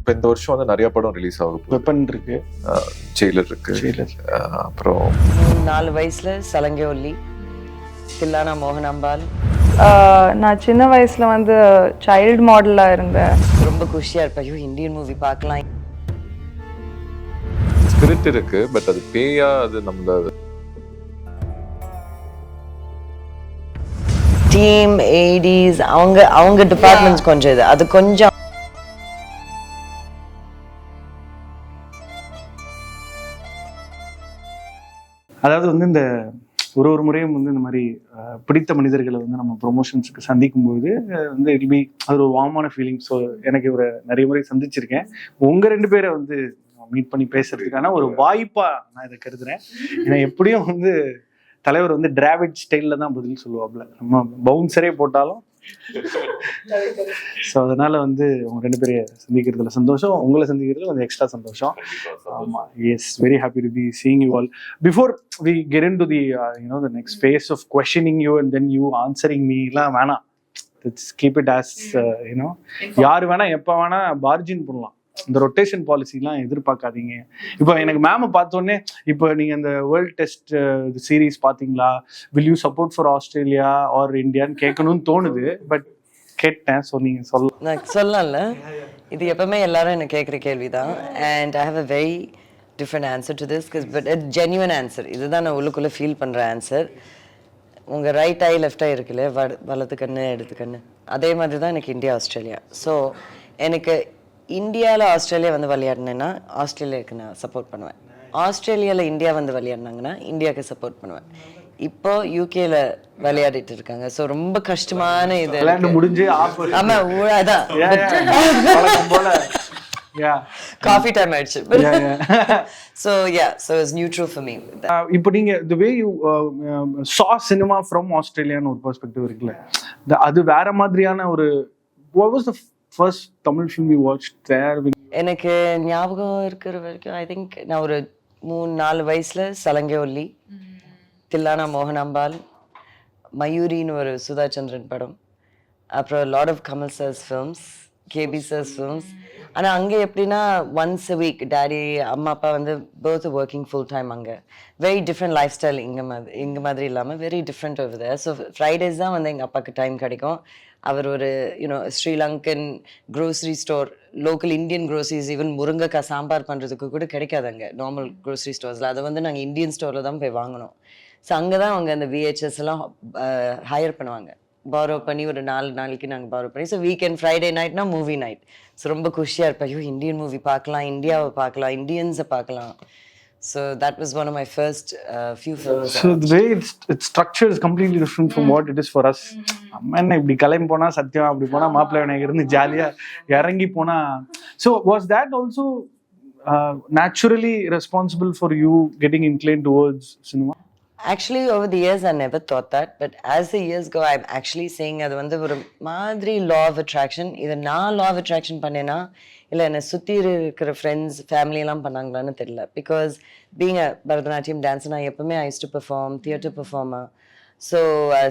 இப்போ இந்த வருஷம் வந்து நிறைய படம் ரிலீஸ் ஆகும். வெப்பன் இருக்கு, ஜெயிலர் இருக்கு, அப்புறம் 4 வயசுல சலங்கை ஒல்லி, தில்லானா மோகனாம்பால். நான் சின்ன வயசுல வந்து சைல்டு மாடலா இருந்தேன். ரொம்ப குஷியா இருப்பேன், ஐயோ இந்தியன் மூவி பார்க்கலாம். ஸ்பிரிட் இருக்கு, பட் அது பேயா அது நம்மள டீம் ஏடிஸ் அவங்க டிபார்ட்மெண்ட்ஸ் கொஞ்சம் இது அது கொஞ்சம் அதாவது வந்து இந்த ஒரு முறையும் வந்து இந்த மாதிரி பிடித்த மனிதர்களை வந்து நம்ம ப்ரொமோஷன்ஸுக்கு சந்திக்கும் போது வந்து இட் பி அது ஒரு வார்மான ஃபீலிங். ஸோ எனக்கு ஒரு நிறைய முறை சந்திச்சிருக்கேன். உங்க 2 பேரை வந்து மீட் பண்ணி பேசுறதுக்கான ஒரு வாய்ப்பா நான் இதை கருதுறேன். ஏன்னா எப்படியும் வந்து தலைவர் வந்து டிராவிட் ஸ்டைல்ல தான் பதில் சொல்லுவாப்ல, நம்ம பவுன்சரே போட்டாலும். ஸோ அதனால வந்து உங்க 2 பேரையும் சந்திக்கிறதுல சந்தோஷம், உங்களை சந்திக்கிறதுல கொஞ்சம் எக்ஸ்ட்ரா சந்தோஷம். ஆமா, yes, very happy to be seeing you all. Before we get into the the next phase of questioning you and then you answering me எல்லாம் வேணாம். கீப் இட் ஆஸ் யாரு வேணா எப்ப வேணா பார்ஜின் பண்ணலாம். இந்த ரொட்டேஷன் பாலிசிலாம் எதிர்பார்க்காதீங்க. இப்போ எனக்கு மேம பார்த்தோன்னே, இப்போ நீங்க இந்த வேர்ல்ட் டெஸ்ட் சீரீஸ் பாத்தீங்களா, will you support for Australia or இந்தியான்னு கேட்கணும்னு தோணுது. பட் கேட்டேன், ஸோ நீங்க சொல்லல. இது எப்பவுமே எல்லாரும் எனக்கு கேட்குற கேள்விதான். And I have a very different answer to this, but genuine answer. இதுதான் நான் உள்ளுக்குள்ள ஃபீல் பண்ற ஆன்சர். உங்க ரைட் ஐ லெஃப்ட் ஐ இருக்குல்ல, வலது கண்ணு இடது கண்ணு, அதே மாதிரி தான் எனக்கு இந்தியா ஆஸ்திரேலியா. ஸோ எனக்கு இந்தியாவில் ஆஸ்திரேலியா வந்து விளையாடினேன்னா ஆஸ்திரேலியாவுக்கு நான் சப்போர்ட் பண்ணுவேன். ஆஸ்திரேலியாவில் இந்தியா வந்து விளையாடினாங்கன்னா இந்தியாவுக்கு சப்போர்ட் பண்ணுவேன். இப்போ யூகேல விளையாடிட்டு இருக்காங்க. ஸோ ரொம்ப கஷ்டமான இது முடிஞ்சு. ஆமா, அதான் காஃபி டைம் ஆயிடுச்சு. So yeah, so it's neutral for me. இப்போ நீங்க the way you saw cinema from Australia ஒரு பெர்ஸ்பெக்டிவ் இருக்குல்ல, அது வேற மாதிரியான ஒரு what was the first Tamil film you watched there? எனக்கு ஞாபகம் இருக்கிற வரைக்கும் ஐ திங்க் நான் ஒரு 3-4 வயசுல சலங்கை ஒல்லி, தில்லானா மோகனாம்பால், மயூரின்னு ஒரு சுதா சந்திரன் படம், அப்புறம் lot of Kamal sir's films, KB sir's films. ஆனால் அங்கே எப்படின்னா ஒன்ஸ் அ வீக் டேடி அம்மா அப்பா வந்து போத் ஒர்க்கிங் ஃபுல் டைம். அங்கே வெரி டிஃப்ரெண்ட் லைஃப் ஸ்டைல். இங்கே மாதிரி இல்லாமல் very different over. So Fridays தான் வந்து எங்கள் அப்பாவுக்கு டைம் கிடைக்கும். அவர் ஒரு Sri Lankan grocery store, local Indian groceries, even முருங்கைக்காய் சாம்பார் பண்ணுறதுக்கு கூட கிடைக்காது அங்கே நார்மல் க்ரோசரி ஸ்டோர்ஸில். அதை வந்து நாங்கள் இந்தியன் ஸ்டோரில் தான் போய் வாங்கணும். ஸோ அங்கே தான் அவங்க அந்த VHS எல்லாம் ஹையர் பண்ணுவாங்க, பாரோ பண்ணி ஒரு 4 நாளைக்கு நாங்கள் பாரோ பண்ணி. ஸோ வீக்கெண்ட் ஃப்ரைடே நைட்னா மூவி நைட். ஸோ ரொம்ப குஷியாக இருப்பேன், ஐயோ இந்தியன் மூவி பார்க்கலாம், இந்தியாவை பார்க்கலாம், இந்தியன்ஸை பார்க்கலாம். So that was one of my first few films. So the way it's structured is completely different from what it is for us. அம்மா இப்படி கிளம்பி போனா சத்தியம், அப்படி போனா மாப்பிள்ளை விநாயகர் இருந்து ஜாலியா இறங்கி போனா. So was that also naturally responsible for you getting inclined towards cinema? Actually over the years I never thought that, but as the years go I'm actually saying அது வந்து ஒரு மாதிரி law of attraction. இதை நான் law of attraction பண்ணேன்னா இல்லை என்னை சுற்றி இருக்கிற ஃப்ரெண்ட்ஸ் ஃபேமிலி எல்லாம் பண்ணாங்களான்னு தெரியல. Because being a Bharatanatyam dancer, நான் எப்பவுமே I use to perform, theatre performer. So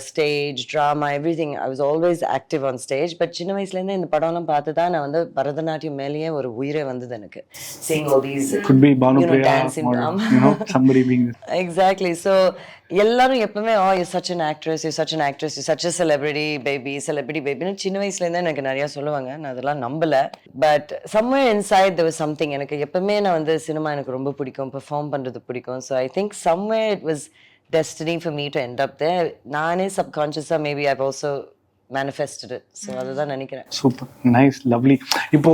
stage drama everything I was always active on stage. But சின்ன வயசுலேருந்து இந்த படம்லாம் பார்த்து தான் நான் வந்து பரதநாட்டியம் மேலேயே ஒரு உயிரே வந்தது எனக்கு. எக்ஸாக்ட்லி. ஸோ எல்லாரும் எப்பவுமே you're such an actress, you're such an actress, you're such a celebrity babyன்னு சின்ன வயசுலேருந்து எனக்கு நிறையா சொல்லுவாங்க. நான் அதெல்லாம் நம்பலை. But somewhere inside there was something. எனக்கு எப்பவுமே நான் வந்து சினிமா எனக்கு ரொம்ப பிடிக்கும், பெர்ஃபார்ம் பண்ணுறது பிடிக்கும். So I think somewhere it was destiny for me to end up there. நானே subconsciously maybe I've also manifested it. So அதுதான் நினைக்கிறேன். Super, nice, lovely. இப்போ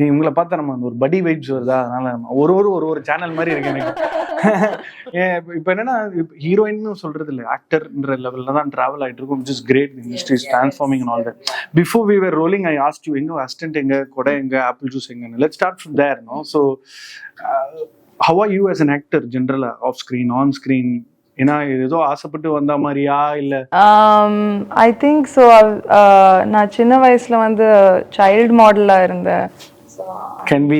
இவங்களை பார்த்தா நம்ம ஒரு படி வைப்ஸ் வருதா, அதனால ஒரு சேனல் மாதிரி இருக்கு எனக்கு. இப்போ என்னன்னா ஹீரோயின்னு சொல்றது இல்லை, ஆக்டர்ன்ற லெவல்ல தான் டிராவல் ஆகிட்டு இருக்கும். Which is great. Industry is transforming and all that. Before we were rolling I asked you, எங்க அசிஸ்டன்ட் எங்க, கொடை எங்க, ஆப்பிள் ஜூஸ் எங்கன்னு. Let's start from there. No so how are you as an actor generally, off screen, on screen? ஏன்னா ஏதோ ஆசைப்பட்டு வந்த மாதிரியா இல்லை? ஐ திங்க் ஸோ நான் சின்ன வயசுல வந்து சைல்டு மாடலா இருந்தேன். கேன் வி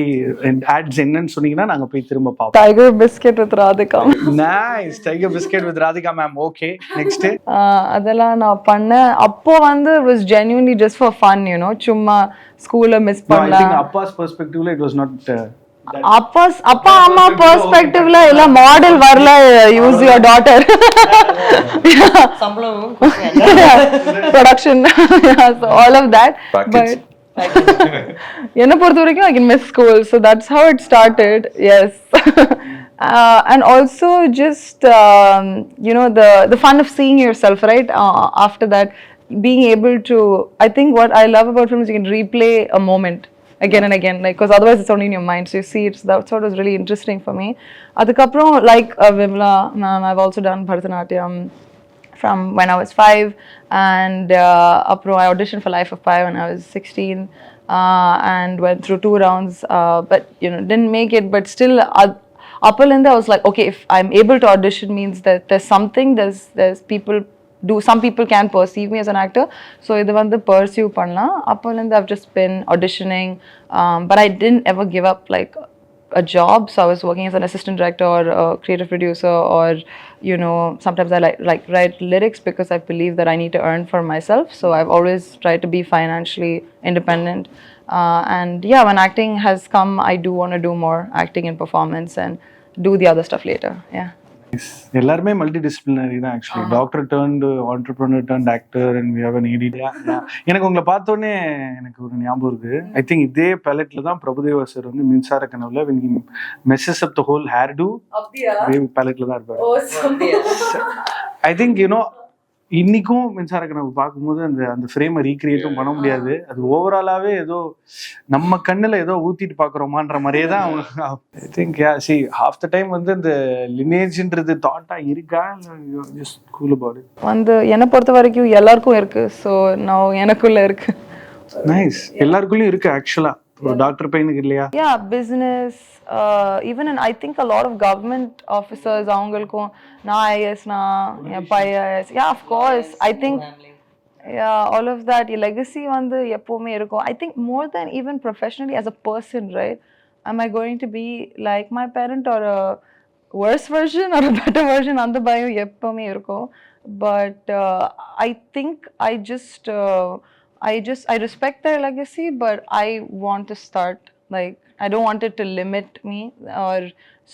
ஆட்ஸ் என்னன்னு சொன்னீங்கன்னா நாங்க போய் திரும்ப பார்ப்போம். Tiger biscuit with Radhika. Nice. Tiger biscuit with Radhika ma'am. Okay, next. அதெல்லாம் நான் பண்ணேன். அப்போ வந்து it was genuinely just for fun, you know, சும்மா ஸ்கூல்ல மிஸ் I think பண்ணலாம். appa's perspectively it was not அப்பா அம்மா பெர்ஸ்பெக்டிவ்ல இல்ல மாடல் வரல, யூஸ் யுவர் டாட்டர் சம்பளம் production, all of that. But என்ன பொறுத்த வரைக்கும் I can miss school, so that's how it started. Yes. And also just you know, the fun of seeing yourself, right? After that, being able to, I think what I love about film is you can replay a moment again and again, like, because otherwise it's only in your mind, so you see it. So that's what was really interesting for me. Adukaprom, like Vimala ma'am, I've also done Bharatanatyam from when I was 5, and I auditioned for Life of Pi when I was 16, and went through 2 rounds, but you know, didn't make it. But still, upperlinda I was like, okay, if I'm able to audition means that there's something, there's people some people can perceive me as an actor, so idu vandu pursue pannalam. Upperlinda I've just been auditioning, but I didn't ever give up like a job. So I was working as an assistant director or a creative producer, or you know, sometimes I like write lyrics because I believe that I need to earn for myself. So I've always tried to be financially independent, and yeah, when acting has come, I do want to do more acting and performance and do the other stuff later. Yeah. எல்லாருமே multidisciplinary தான் actually. Doctor turned entrepreneur turned actor and we have an ED. எனக்கு உங்களை பார்த்தோன்னே எனக்கு ஒரு ஞாபகம் இருக்கு. I think இதே பேலட்ல தான் பிரபுதேவா சார் வந்து மின்சார கனவுல when he messes up the whole hairdo, இதே பேலட்ல தான் இருப்பாரு. ஐ திங்க் யூ நோ, இன்னைக்கும் மின்சார கனவு பார்க்கும்போது அந்த ஃப்ரேமை ரீக்ரியேட்டும் பண்ண முடியாது. அது ஓவராலாவே ஏதோ நம்ம கண்ணுல ஏதோ ஊத்திட்டு பாக்குறோமான்ற மாதிரியே தான் அவங்க. I think C half the time வந்து இந்த லினேஜ்ன்றது தாட்டா இருக்கா, ஜஸ்ட் கூல் அபௌட் இட். வந்து என்னை பொறுத்த வரைக்கும் எல்லாருக்கும் இருக்கு, ஸோ நான் எனக்குள்ள இருக்கு. நைஸ். எல்லாருக்குள்ளயும் இருக்கு ஆக்சுவலா. டாக்டர் பையனுக்கு இல்லையா? Yeah, business, even in I think a lot of government officers, அவங்களுக்கும் நான் IAS, நான் IAS. Yeah, of course. I think yeah, all of that, your legacy வந்து எப்பவுமே இருக்கும். I think more than even professionally as a person, right? Am I going to be like my parent or a worse version or a better version? அந்த பயம் எப்பவுமே இருக்கும். But I think I respect their legacy, but I want to start, like, I don't want it to limit me or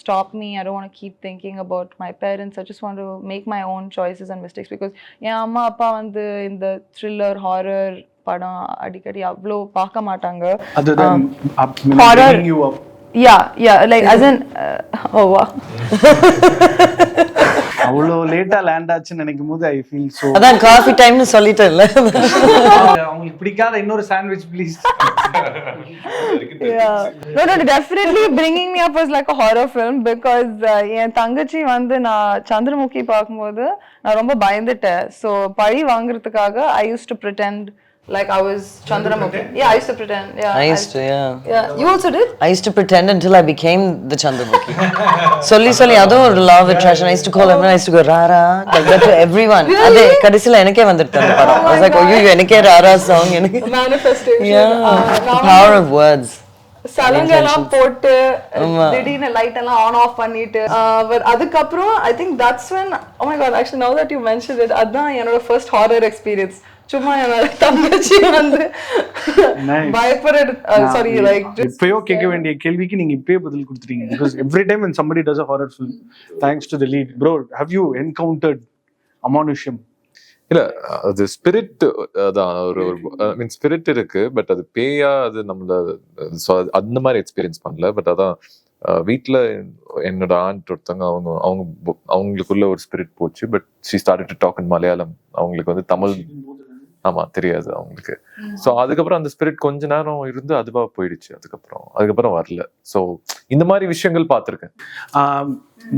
stop me. I don't want to keep thinking about my parents. I just want to make my own choices and mistakes, because என் அம்மா அப்பா வந்து இந்த thriller horror படம் அடிக்கடி அவ்வளோ பார்க்க மாட்டாங்க. Horror. Yeah, like as in oh wow. அவ்வளோ லேட்டா லேண்ட் ஆச்சுன்னு நினைக்கும் போது ஐ ஃபீல் சோ. அதான் காஃபி டைம்னு சொல்லிட்டேன்ல. அவங்களுக்கு பிடிக்காத இன்னொரு sandwich please. Yeah, no, definitely bringing me up was like a horror film, because என் தங்கச்சி வந்து நான் சந்திரமுகி பார்க்கும்போது நான் ரொம்ப பயந்துட்டேன். ஸோ பழி வாங்குறதுக்காக I used to pretend like I was Chandramukhi. Yeah, I used to pretend. Yeah, I used to, yeah. You also did? I used to pretend until I became the Chandramukhi. Solli adu or law of attraction. I used to call everyone, I used to go rara like that to everyone. Ade kadisila enake vandittu and padam. I was like, oh, you enake rara song enake. Manifestation. Yeah. Power of words. சலங்கெல்லாம் போட்டு திடீர்னு light எல்லாம் on off பண்ணிட்டு, but அதுக்கப்புறம் I think that's when, oh my god, actually now that you mentioned it, அதான் என்னோட first horror experience. சும்மா என்னோட தங்கச்சி வந்து பயப்படுறது, சாரி, லைக் இப்பயோ கேட்க வேண்டிய கேள்விக்கு நீங்க இப்பயே பதில் கொடுத்துட்டீங்க. because every time when somebody does a horror film, thanks to the lead, bro, have you encountered அமானுஷ்யம்? இல்ல, அது ஸ்பிரிட் தான். ஒரு மீன் ஸ்பிரிட் இருக்கு, பட் அது பேயா அது நம்மள அந்த மாதிரி எக்ஸ்பீரியன்ஸ் பண்ணல. பட் அதான் வீட்டுல என்னோட ஆண்ட் ஒருத்தவங்க அவங்களுக்குள்ள ஒரு ஸ்பிரிட் போச்சு. But she started to talk in Malayalam. அவங்களுக்கு வந்து தமிழ் ஆமா தெரியாது அவங்களுக்கு. ஸோ அதுக்கப்புறம் அந்த ஸ்பிரிட் கொஞ்ச நேரம் இருந்து அதுவா போயிடுச்சு. அதுக்கப்புறம் வரல. ஸோ இந்த மாதிரி விஷயங்கள் பார்த்துருக்கேன்.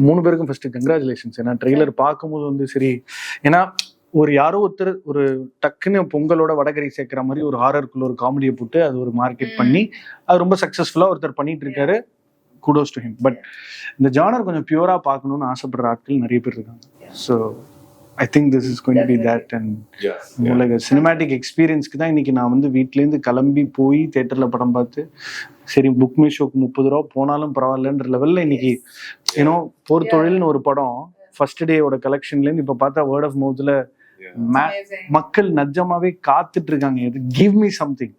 3 பேருக்கும் ஃபர்ஸ்ட் கங்க்ராச்சுலேஷன்ஸ். ஏன்னா ட்ரெய்லர் பார்க்கும்போது வந்து சரி, ஏன்னா ஒரு யாரோ ஒருத்தர் ஒரு டக்குன்னு பொங்கலோட வடகரி சேர்க்கிற மாதிரி ஒரு ஹாரருக்குள்ள ஒரு காமெடியை போட்டு அது ஒரு மார்க்கெட் பண்ணி அது ரொம்ப சக்சஸ்ஃபுல்லா ஒருத்தர் பண்ணிட்டு இருக்காரு. Kudos to him. பட் இந்த ஜானர் கொஞ்சம் பியூரா பார்க்கணும்னு ஆசைப்படுற ஆட்கள் நிறைய பேர் இருக்காங்க. So I think this is going to be that. And like a cinematic experience-க்கு தான் இன்னைக்கு நான் வந்து வீட்டிலேருந்து கிளம்பி போய் தியேட்டரில் படம் பார்த்து சரி புக் மை ஷோக்கு 30 ரூபா போனாலும் பரவாயில்லன்ற லெவலில் இன்னைக்கு ஏன்னோ போர் தொழில்னு ஒரு படம் ஃபர்ஸ்ட் டேயோட கலெக்ஷன்லேருந்து இப்போ பார்த்தா வேர்ட் ஆஃப் மவுத்தில் மக்கள் நஜமாவே காத்துட்டு இருக்காங்க. Give me something,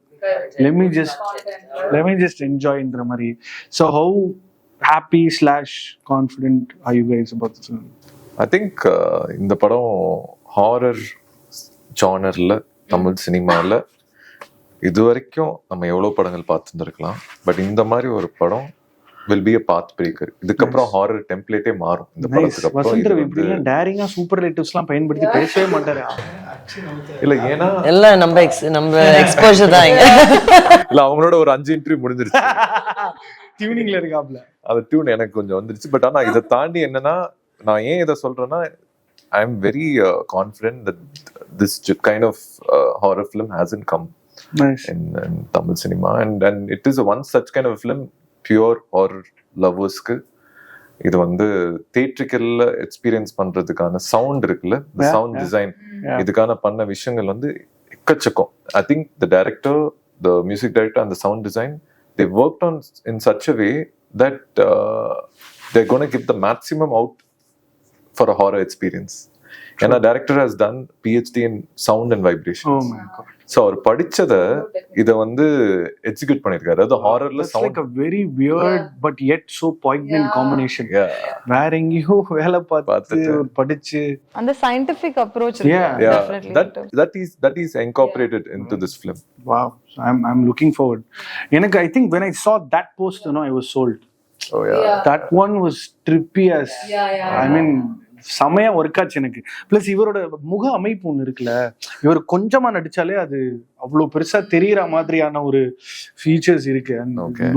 let me just enjoyன்ற மாதிரி. So how happy / confident are you guys about the film? I think இந்த படம் ஹாரர் ஜானர்ல தமிழ் சினிமாவில் இது வரைக்கும் நம்ம எவ்வளோ படங்கள் பார்த்துருந்துருக்கலாம், பட் இந்த மாதிரி ஒரு படம் will be a path breaker. இதுக்கப்புறம் ஹாரர் டெம்ப்ளேட்டே மாறும் இந்த படத்துக்கு அப்புறம். வசந்த் ரவி இப்படிலாம் டேரிங்கா சூப்பர்லேட்டிவ்ஸ்லாம் பயன்படுத்தி பேசவே மாட்டாரு. இல்ல ஏன்னா எல்லாம் நம்ம எக்ஸ்போஷர் தான் இங்க. இல்ல அவங்களோட ஒரு 5 இன்டர்வியூ முடிஞ்சிருச்சு. டியூனிங்ல இருக்காப்ல. அந்த டியூன் எனக்கு கொஞ்சம் வந்துருச்சு. பட் ஆனா இதை தாண்டி என்னன்னா, நான் ஏன் இதை சொல்றேன்னா, I am very confident that this kind of horror film hasn't come in Tamil cinema, and it is a one such kind of film, pure horror lovers-க்கு இது வந்து தியேட்ரிக்கல்ல எக்ஸ்பீரியன்ஸ் பண்றதுக்கான சவுண்ட் இருக்குல்ல, சவுண்ட் டிசைன், இதுக்கான பண்ண விஷயங்கள் வந்து எக்கச்சக்கம். I think the director, the music director and the sound design, they worked on in such a way that they're going to give the maximum out for a horror experience. And our director has done PhD in sound and vibrations. Oh my god. So அவர் படிச்சதை இதை வந்து execute பண்ணிருக்காரு. அது ஹாரர்ல sound like a very weird but yet so poignant combination. வேற எங்கேயோ வேலை பார்த்து படிச்சு அந்த scientific approach definitely that is incorporated into this film. Wow, I'm looking forward. எனக்கு I think when I saw that post, you know, I was sold. Oh yeah. That one was trippy as I mean செமையா work ஆச்சு எனக்கு. Plus இவரோட முக அமைப்பு ஒண்ணு இருக்குல்ல, இவர் கொஞ்சமா நடிச்சாலே அது அவ்வளவு பெருசா தெரியற மாதிரியான ஒரு ஃபீச்சர்ஸ் இருக்கு.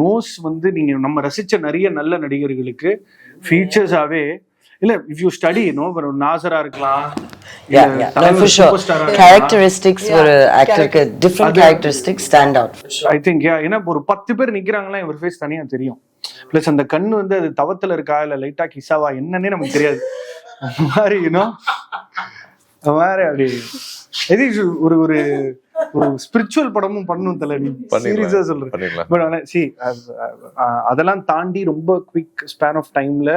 நோஸ் வந்து நீங்க நம்ம ரசிச்ச நிறைய நல்ல நடிகர்களுக்கு ஃபீச்சர்ஸாவே இல்ல, இஃப் யூ ஸ்டடி நோ, ஒரு நாசரா இருக்கலாம், characteristics ஒரு ஆக்டருக்கு different characteristics stand out. I think ஏன்னா ஒரு 10 பேர் நிக்கிறாங்களா இவர் ஃபேஸ் தனியா தெரியும். பிளஸ் அந்த கண்ணு வந்து அது தவத்துல இருக்கா இல்ல லைட்டா கிசாவா என்னன்னே நமக்கு தெரியாது. மாதிரி மாதிரி அப்படி ஒரு ஒரு ஒரு ஸ்பிரிச்சுவல் படமும் பண்ணும் தலை, சீரியஸா சொல்றேன். பட் ஆனா அதெல்லாம் தாண்டி ரொம்ப குவிக் ஸ்பேன் ஆஃப் டைம்ல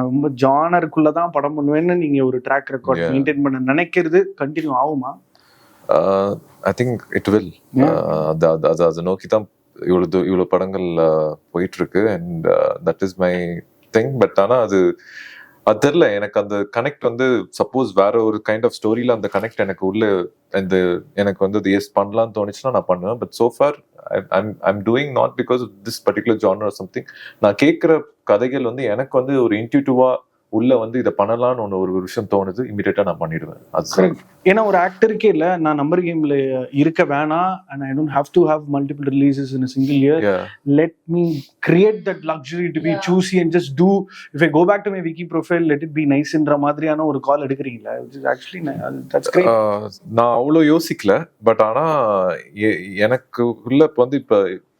ரொம்ப ஜானருக்குள்ளதான் படம் பண்ணுவேன்னு நீங்க ஒரு ட்ராக் ரெக்கார்ட் மெயின்டைன் பண்ண நினைக்கிறது கண்டினியூ ஆகுமா? I think it will. அதை நோக்கி தான் இவ்வளவு படங்கள் போயிட்டு இருக்கு. And that is my thing. But ஆனா அது தெரியல எனக்கு அந்த கனெக்ட் வந்து, சப்போஸ் வேற ஒரு கைண்ட் ஆஃப் ஸ்டோரியில அந்த கனெக்ட் எனக்கு உள்ள எனக்கு வந்து எஸ் பண்ணலாம்னு தோணுச்சுன்னா நான் பண்ணுவேன். But so far I'm doing not because of this particular genre or something. நான் கேட்கிற கதைகள் வந்து எனக்கு வந்து ஒரு இன்ட்யூட்டிவா உள்ள வந்து இதை பண்ணலாம்னு ஒரு விஷயம் தோணுது, இமீடியட்டா நான் பண்ணிடுவேன். அது ஏன்னா ஒரு ஆக்டருக்கே இல்ல, நான் நம்பர் கேம்ல இருக்க வேணாம், and I don't have to have multiple releases in a single year. Let me create that luxury to be choosy and just do. If I go back to my wiki profile, let it be nice ன்ற மாதிரியான ஒரு கால் எடுக்கிறீங்களா? which is actually that's great. நான் அவ்வளோ யோசிக்கல. But ஆனா எனக்கு உள்ள இப்போ வந்து இப்போ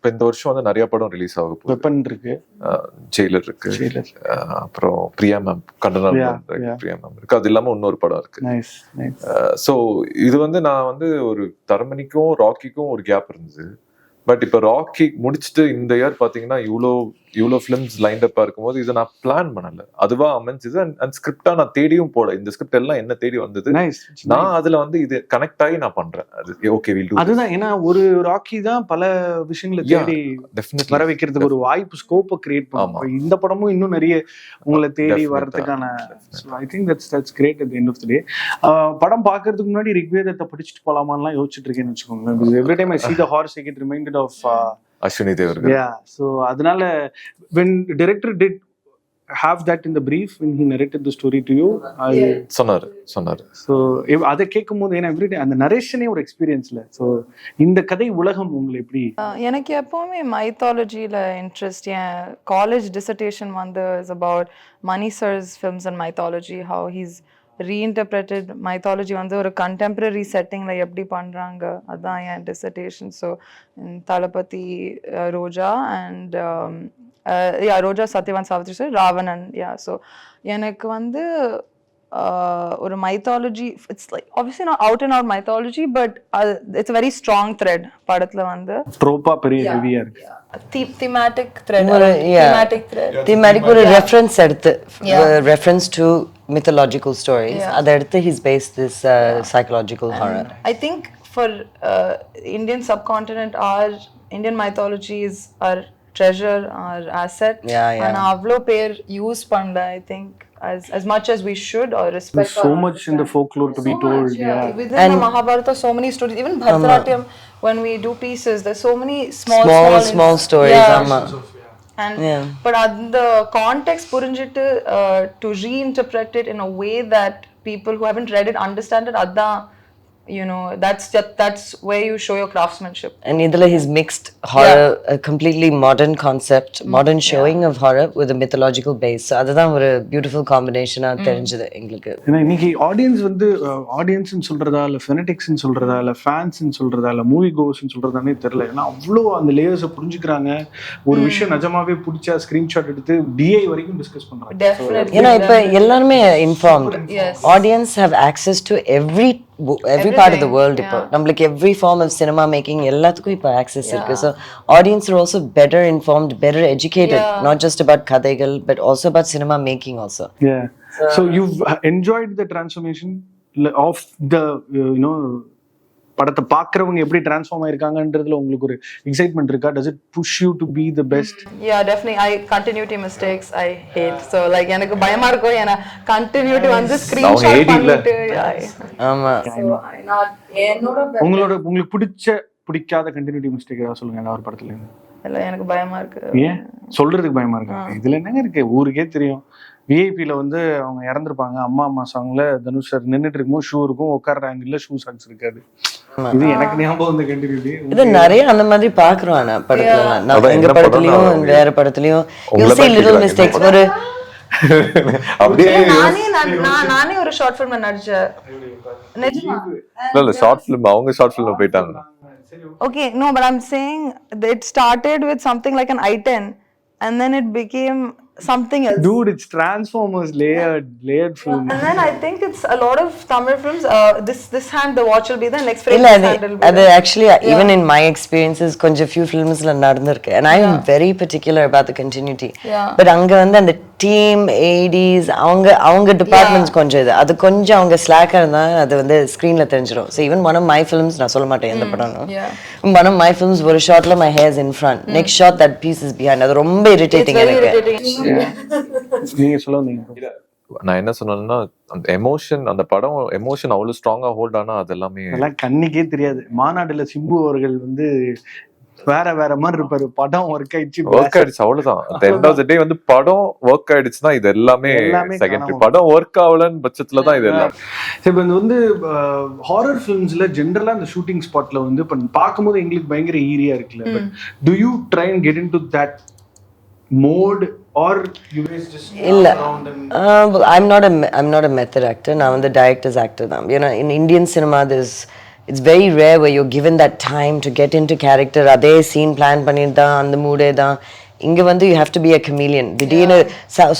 இந்த வருஷம் வந்து நிறைய படம் ரிலீஸ் ஆக போகுது. வெப்பன் இருக்கு, ஜெயிலர் இருக்கு, அப்புறம் பிரியா மேம் கண்டனா பிரியா மேம் இருக்கு, அது இல்லாம இன்னொரு படம் இருக்கு. சோ இது வந்து நான் வந்து ஒரு தரமணிக்கும் ராக்கிக்கும் ஒரு கேப் இருந்தது. பட் இப்ப ராக்கி முடிச்சுட்டு இந்த இயர் பாத்தீங்கன்னா இவ்வளோ ஃபிலிம்ஸ் லைன் அப்பா இருக்கும்போது இதை நான் பிளான் பண்ணல, அதுவா அமைஞ்சது. அண்ட் ஸ்கிரிப்டா நான் தேடியும் போட, இந்த ஸ்கிரிப்ட் எல்லாம் என்ன தேடி வந்தது, நான் அதுல வந்து இது கனெக்ட் ஆகி நான் பண்றேன். அது ஓகே வில் டு. அதுதான், ஏன்னா ஒரு ராக்கி தான் பல விஷயங்களை தேடி வர வைக்கிறதுக்கு ஒரு வாய்ப்பு, ஸ்கோப்பை கிரியேட் பண்ணும். இந்த படமும் இன்னும் நிறைய உங்களை தேடி வர்றதுக்கான. I think that's great at the end of the day. படம் பாக்குறதுக்கு முன்னாடி ரிக்வேதத்தை படிச்சுட்டு போலாமான்லாம் யோசிச்சுட்டு இருக்கேன்னு வச்சுக்கோங்க. Every time I see the horse, I get reminded of Ashwini Devargal. Yeah, so அதனால when director did have that in the brief when he narrated the story to you, சொன்னாரு. So அதை கேட்கும்போது ஏன்னா எவ்ரிடே அந்த நரேஷனே ஒரு எக்ஸ்பீரியன்ஸ்ல. So இந்த கதை உலகம் உங்களை எப்படி? எனக்கு எப்பவுமே மைத்தாலஜியில் இன்ட்ரெஸ்ட். என் காலேஜ் டிசர்டேஷன் வந்து is about Mani sir's films and mythology, how he's reinterpreted mythology வந்து ஒரு கண்டெம்பரரி செட்டிங்கில் எப்படி பண்ணுறாங்க, அதுதான் என் dissertation. So Thalapathi, Roja and Roja, Satyavan Savitri sir, Raavanan. So எனக்கு வந்து or a mythology. It's like obviously not out and out mythology, but it's a very strong thread. படத்துல வந்து ட்ரோப்பா பெரிய ஹெவியா இருக்கு. thematic thread. Thematic thread. Thematic ஒரு reference எடுத்து reference to mythological stories. அதை எடுத்து he's based this psychological horror. I think for Indian subcontinent, our Indian mythology is our treasure, our asset. And avlo pair use panda, I think as much as we should or respect. There's so much in the folklore to be told. Within the Mahabharata, so many stories. Even Bharatanatyam, when we do pieces, there's so many small stories. And but the context purinjittu to reinterpret it in a way that people who haven't read it understand it. Adha, you know, that's where you show your craftsmanship. And idhula he's mixed horror, a completely modern concept, modern showing of horror with a mythological base. So adha ஒரு beautiful combination ah therinjது எங்களுக்கு. ஏன்னா இன்னைக்கு audience வந்து ஆடியன்ஸ்னு சொல்றதா இல்ல ஃபெனடிக்ஸ்னு சொல்றதா இல்ல ஃபேன்ஸ்னு சொல்றதா இல்ல மூவி கோவர்ஸ்னு சொல்றதானே தெரியல. ஏன்னா அவ்வளோ அந்த லேயர்ஸை புரிஞ்சுக்கிறாங்க. ஒரு விஷயம் நிஜமாவே பிடிச்சா ஸ்கிரீன்ஷாட் எடுத்து டிஐ வரைக்கும் டிஸ்கஸ் பண்றாங்க. Definitely. ஏன்னா இப்ப எல்லாருமே informed. Audience have access to every part of the world. இப்போ நம்மளுக்கு every form of cinema making எல்லாத்துக்கும் இப்போ access இருக்கு. So audience are also better informed, better educated, not just about கதைகள் but also about cinema making also. Yeah. So you've enjoyed the transformation of the படத்தை பார்க்கறவங்க எப்படி transform ஆயிருக்காங்கன்றதுல உங்களுக்கு ஒரு excitement இருக்கா? Does it push you to be the best? Yeah, definitely. I continuity mistakes I hate. So like எனக்கு பயமா இருக்கும். ஏன்னா continuity வந்து ஸ்கிரீன்ஷாட் பண்ணிட்டு ஆமா. உங்களுக்கு பிடிக்காத கண்டினியூட்டி மிஸ்டேக் ஏதாவது சொல்லுங்க. ஏதாவது ஒரு படத்துல இருந்து. இல்ல எனக்கு பயமா இருக்கு. ஏன் சொல்றதுக்கு பயமா இருக்கு? இதுல என்னங்க இருக்கு? ஊருக்கே தெரியும். விஐபில வந்து அவங்க இறந்துருப்பாங்க. அம்மா சாங்ல தனுஷ் சார் நின்றுட்டு இருக்கும்போது ஷூ இருக்கும், உட்கார்ற ஆங்கிள் ஷூ சாக்ஸ் இருக்காது. இது எனக்கு ஞாபகம் வந்து கண்டினியூட்டி. இது நிறைய அந்த மாதிரி பாக்குறோம். ஆனா படத்துல நம்ம எங்க படத்துலயும் வேற படத்துலயும் you see little mistakes. ஒரு அப்படியே நானே ஒரு ஷார்ட் ஃபிலிம்ல நடிச்சேன். நிஜமா இல்ல ஷார்ட் ஃபிலிம் அவங்க ஷார்ட் ஃபிலிம்ல போயிட்டாங்க. Okay, no, but I'm saying that it started with something like an I-10 and then it became something else. Dude, it's Transformers layered film. And then I think it's a lot of Tamil films. This hand the watch will be the next frame. அது actually even in my experiences கொஞ்சம் few filmsல நடந்திருக்கு. And I am very particular about the continuity. But அங்க வந்து அந்த team ADs அவங்க departments கொஞ்சம் இது அது கொஞ்சம் அவங்க ஸ்லாக்கா இருந்தா அது வந்து ஸ்கிரீன்ல தெரிஞ்சிடும். So even one of my films நான் சொல்ல மாட்டேன் எந்த படம்னு. One of my films ஒரு ஷாட்ல my hair is in front, next shot that piece is behind. அது ரொம்ப irritating எனக்கு. நீங்க சொல்ல வந்தீங்க. நான் என்ன சொன்னேன்னா அந்த எமோஷன், அந்த படம் எமோஷன் அவ்வளவு ஸ்ட்ராங்கா ஹோல்ட் ஆனா அது எல்லாமே கண்ணுக்கே தெரியாது. மாநாடுல சிம்பு அவர்கள் வந்து வேற மாதிரி இருப்பாரு. படம் ஒர்க் ஆயிடுச்சு அவ்வளவுதான். எண்ட் ஆஃப் தி டே வந்து படம் ஒர்க் ஆயிடுச்சுன்னா இது எல்லாமே செகண்டரி. படம் ஒர்க் ஆகலன்னு பட்சத்துல தான் இது எல்லாம். இப்போ இது வந்து ஹாரர் ஃபிலிம்ஸ்ல ஜென்ரலா இந்த ஷூட்டிங் ஸ்பாட்ல வந்து இப்போ பார்க்கும்போது எங்களுக்கு பயங்கர ஈரியா இருக்குல்ல. But to you try and get into that mode or you guys just around and I'm not a method actor. நான் வந்து director's actor தான். You know, in Indian cinema it's very rare where you're given that time to get into character. அதே scene plan பண்ணிதான் அந்த மூடே தான். இங்க வந்து you have to be a chameleon. திடீர்னு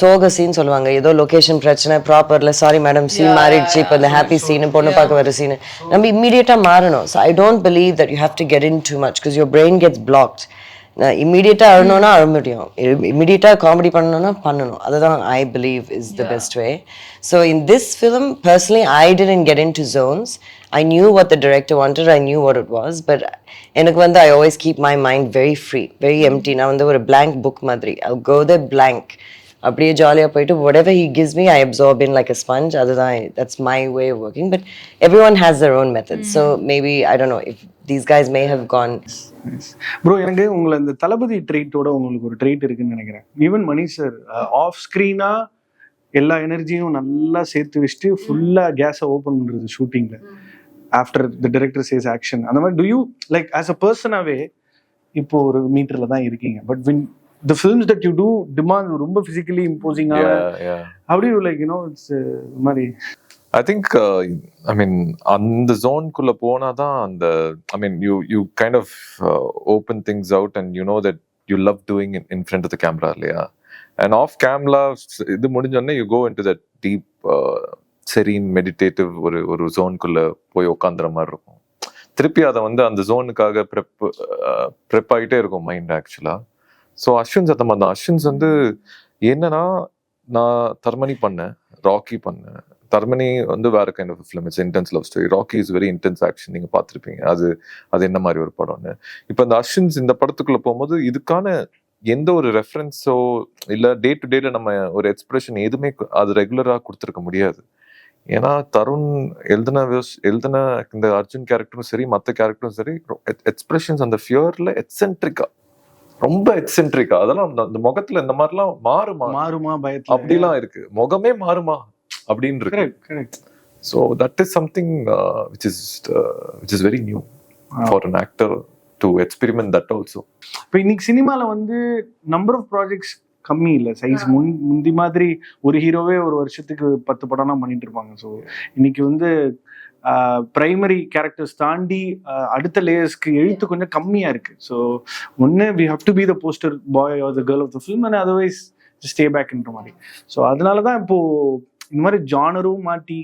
சோக சீன் சொல்லுவாங்க, ஏதோ லொகேஷன் பிரச்சனை ப்ராப்பர்ல சாரி மேடம் சீன் மாறிடுச்சு, இப்போ இந்த ஹாப்பி சீன் பொண்ணு பார்க்க வர சீன் நம்ம இம்மீடியட்டா மாறணும். So I don't believe that you have to get in too much because your brain gets blocked. இம்மீடியட்டா அழணும்னா அழ முடியும், இம்மீடியட்டா காமெடி பண்ணணும்னா பண்ணணும். அதுதான் I believe is the best way. So in this film personally I didn't get in to Jones. I knew what the director wanted, I knew what it was, but எனக்கு வந்து I always keep my mind very free, very empty. நான் வந்து ஒரு blank book மாதிரி. I'll go there blank. அப்படியே ஜாலியாக போயிட்டு whatever he gives me I absorb in like a sponge. அதுதான் that's my way of working, but everyone has their own method. So maybe I don't know if these guys may have gone. Bro எனக்கு உங்களை இந்த தளபதி ட்ரீட்டோட உங்களுக்கு ஒரு treat இருக்குன்னு நினைக்கிறேன். Even Mani sir off ஸ்க்ரீனா எல்லா எனர்ஜியும் நல்லா சேர்த்து வச்சுட்டு ஃபுல்லா கேஸை ஓப்பன் பண்றது ஷூட்டிங்ல after the director says action. அந்த மாதிரி do you like as a பர்சனாவே இப்போ ஒரு மீட்டர்ல தான் இருக்கீங்க, but when the films that you do demand ரொம்ப physically imposing how do you like you know it's மாதிரி I think I mean அந்த zone-குள்ள போனாதான் அந்த I mean you kind of open things out and you know that you love doing in front of the camera இல்லையா. And off camera இது முடிஞ்சோடனே you go into that deep serine meditative ஒரு ஜோனுக்குள்ள போய் உட்காந்துற மாதிரி இருக்கும். திருப்பி அதை வந்து அந்த ஜோனுக்காக ப்ரெப் ஆகிட்டே இருக்கும் மைண்ட் ஆக்சுவலா. ஸோ அஸ்வின்ஸ் அந்த மாதிரி தான். அஸ்வின்ஸ் வந்து என்னன்னா, நான் தர்மனி பண்ணேன், ராக்கி பண்ணேன். தர்மனி வந்து வேற kind of film, it's intense love story. Rocky is very intense action, நீங்க பார்த்துருப்பீங்க. அது என்ன மாதிரி ஒரு படம்னு. இப்போ இந்த அஸ்வின்ஸ் இந்த படத்துக்குள்ள போகும்போது இதுக்கான எந்த ஒரு ரெஃபரன்ஸோ இல்லை டே டு டேல நம்ம ஒரு எக்ஸ்பிரஷன் எதுவுமே அது ரெகுலராக கொடுத்துருக்க முடியாது. ஏன்னா தருண் எழுதின இந்த அர்ஜுன் கேரக்டரும் சரி, மற்ற கேரக்டரும் சரி, எக்ஸ்பிரஷன்ஸ் அந்த ஃபியர்ல ரொம்ப எக்ஸென்ட்ரிக்கா, அதெல்லாம் அந்த முகத்துல இந்த மாதிரிலாம் மாறுமா பயத்துல அப்படிலாம் இருக்கு. முகமே மாறுமா அப்படின்னு இருக்கு. So that is something which is very new for an actor to experiment that also. இப்போ இன்னைக்கு சினிமால வந்து நம்பர் ஆஃப் ப்ராஜெக்ட்ஸ் கம்மி இல்லை, சைஸ் முந்தி மாதிரி ஒரு ஹீரோவே ஒரு வருஷத்துக்கு 10 படம்லாம் பண்ணிட்டு இருப்பாங்க. ஸோ இன்னைக்கு வந்து பிரைமரி கேரக்டர்ஸ் தாண்டி அடுத்த லேயர்ஸ்க்கு எழுத்து கொஞ்சம் கம்மியா இருக்கு. ஸோ ஒன்று we have to be the poster boy or the girl of the film, and otherwise stay பேக்ன்ற மாதிரி. ஸோ அதனால தான் இப்போ இந்த மாதிரி ஜானரும் மாட்டி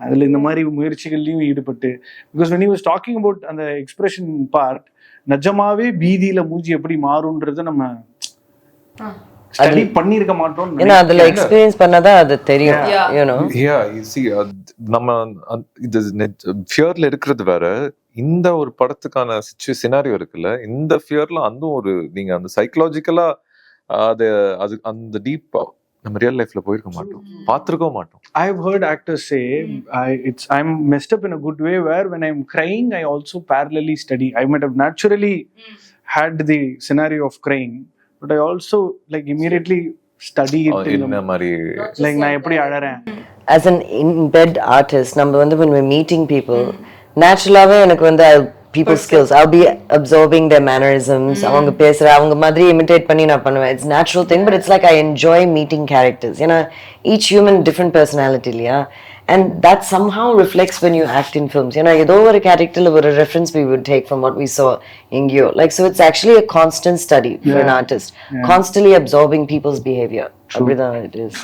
அதில் இந்த மாதிரி முயற்சிகள்லையும் ஈடுபட்டு, because when he was talking about அந்த எக்ஸ்பிரஷன் பார்ட், நிஜமாவே பீதியில மூஞ்சி எப்படி மாறும்ன்றத நம்ம ஸ்டடி பண்ணிருக்க மாட்டோம். ஏன்னா அதுல எக்ஸ்பீரியன்ஸ் பண்ணாதான் அது தெரியும். நம்ம இது ஃபியர்ல இருக்கிறது வேற, இந்த ஒரு படத்துக்கான சினாரியோ இருக்குல்ல, இந்த ஃபியர்ல அந்த ஒரு நீங்க அந்த சைக்கலாஜிக்கலா அது அந்த டீப்பா நம்ம ரியல் லைஃப்ல போயிருக்க மாட்டோம், பார்த்திருக்க மாட்டோம். I have heard actors say I'm messed up in a good way where when I'm crying I also parallelly study. I might have naturally had the scenario of crying, but I also like immediately study it in the mari like na eppadi alarren as an in-bed artist. நம்ம வந்து when we're meeting people, naturally எனக்கு வந்து people skills, I'll be absorbing their mannerisms, அவங்க பேசுற அவங்க மாதிரி imitate பண்ணி நான் பண்ணுவேன். It's natural thing, but it's like I enjoy meeting characters. You know, each human different personality, இல்லையா? And that somehow reflects when you act in films. You know, ஏதோ ஒரு character ஒரு reference we would take from what we saw in you. Like, so it's actually a constant study for an artist, constantly absorbing people's behavior. அப்படிதான் it is.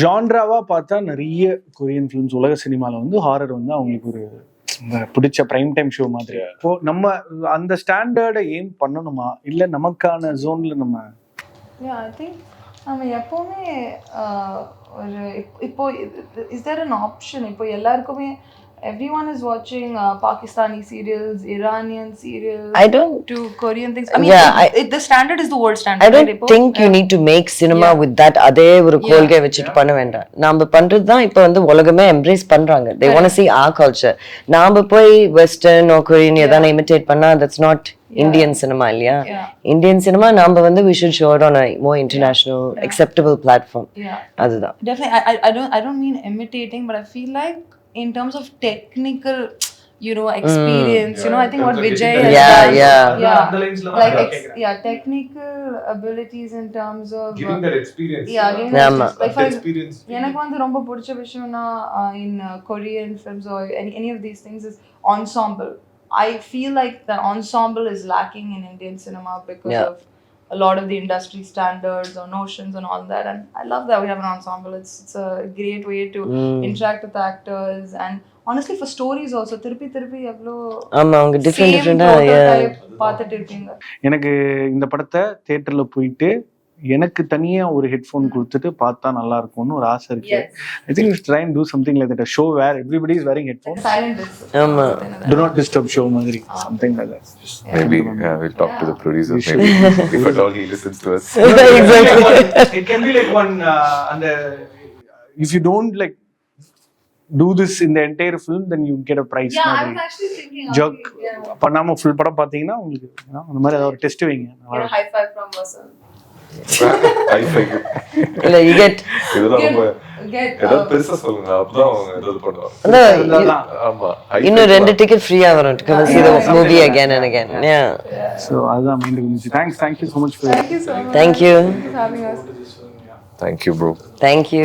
ஜான்ராவா பார்த்தா நிறைய Korean films உலக சினிமால வந்து horror வந்து அவங்களுக்கு ஒரு பிடிச்ச பிரைம் டைம் ஷோ மாதிரி. இப்போ நம்ம அந்த ஸ்டாண்டர்டை ஏம் பண்ணணுமா, இல்ல நமக்கான ஜோன்ல நம்ம? ஐ திங்க் நம்ம எப்பவுமே ஒரு இப்போ இஸ் தேர் an ஆப்ஷன்? இப்போ எல்லாருக்குமே everyone is watching Pakistani serials, Iranian serials, I don't to Korean things. I mean, the standard is the world standard. I don't think you need to make cinema with that அதே ஒரு கோல்கை வச்சிட்டு பண்ண வேண்டாம். நாம பண்றது தான் இப்போ வந்து உலகமே எம்ப்ரேஸ் பண்றாங்க. They want to see our culture. நாம போய் வெஸ்டர்ன் or Korean எதான imitate பண்ணா that's not Indian cinema, இல்லையா? Indian cinema நாம வந்து we should show it on a more international acceptable platform. அதுதான். Definitely. I don't mean imitating, but I feel like in terms of technical, you know, experience, you know, I think what Vijay has done, like technical abilities in terms of giving that experience. Like for experience, எனக்கு வந்து ரொம்ப பிடிச்ச விஷயம்னா in Korean films or any of these things is ensemble. I feel like the ensemble is lacking in Indian cinema because of a lot of the industry standards or notions and all that, and I love that we have an ensemble. It's a great way to interact with actors, and honestly for stories also திருப்பி எவ்வளோ அவங்க different பார்த்துட்டு இருக்கீங்க. எனக்கு இந்த படத்தை தியேட்டர்ல போயிட்டு எனக்கு தனியா ஒரு ஹெட்ஃபோன் கொடுத்துட்டு பார்த்தா நல்லா இருக்கும்னு ஒரு ஆசை இருக்கு. I think we should try and do something like that, a show where everybody is wearing headphones, Silent do not disturb show மாதிரி, something like that. Maybe we'll talk to the producer, maybe if at all he listens to us. Exactly. It can be like one and if you don't like do this in the entire film, then you get a prize. I was actually thinking jerk பண்ணாம full படம் பாத்தீங்கன்னா உங்களுக்கு அந்த மாதிரி ஏதாவது ஒரு test வைங்க. high five from Vasanth. இல்ல you get ஏதாவது பெருசா சொல்லுங்க, அப்பதான் அவங்க ஏதாவது பண்ணுவாங்க. ஆமா, இன்னும் 2 டிக்கெட் ஃப்ரீயா வரும் to come and see the movie again and again. So அதுதான் main. Thank you so much for thank you having us. Thank you bro. Thank you.